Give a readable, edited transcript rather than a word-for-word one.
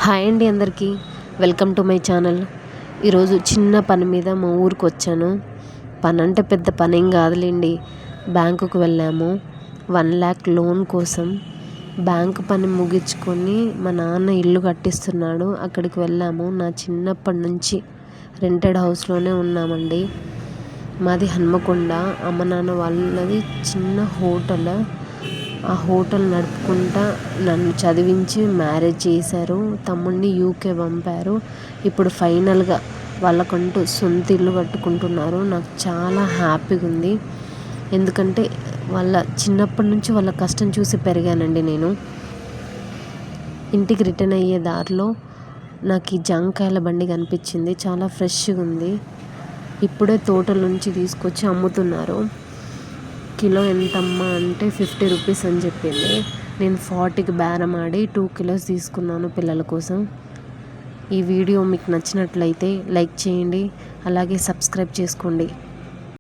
Hi అండి అందరికీ welcome to my channel. ఈరోజు చిన్న పని మీద మా ఊరికి వచ్చాను. పని అంటే పెద్ద పని ఏం కాదులేండి. బ్యాంకుకు వెళ్ళాము 1,00,000 లోన్ కోసం. బ్యాంకు పని ముగించుకొని మా నాన్న ఇల్లు కట్టిస్తున్నాడు, అక్కడికి వెళ్ళాము. నా చిన్నప్పటి నుంచి రెంటెడ్ హౌస్లోనే ఉన్నామండి. మాది హన్మకొండ. అమ్మ నాన్న వాళ్ళది చిన్న హోటల్. ఆ హోటల్ నడుపుకుంటా నన్ను చదివించి మ్యారేజ్ చేశారు. తమ్ముడిని యూకే పంపారు. ఇప్పుడు ఫైనల్గా వాళ్ళకంటూ సొంత ఇల్లు కట్టుకుంటున్నారు. నాకు చాలా హ్యాపీగా ఉంది. ఎందుకంటే వాళ్ళ చిన్నప్పటి నుంచి వాళ్ళ కష్టం చూసి పెరిగానండి నేను. ఇంటికి రిటర్న్ అయ్యే దారిలో నాకు ఈ జాంకాయల బండి కనిపించింది. చాలా ఫ్రెష్గా ఉంది. ఇప్పుడే తోటల నుంచి తీసుకొచ్చి అమ్ముతున్నారు. కిలో ఎంతమ్మా అంటే 50 రూపీస్ అని చెప్పింది. నేను 40కి బేరం ఆడి 2 కిలోస్ తీసుకున్నాను పిల్లల కోసం. ఈ వీడియో మీకు నచ్చినట్లయితే లైక్ చేయండి, అలాగే సబ్స్క్రైబ్ చేసుకోండి.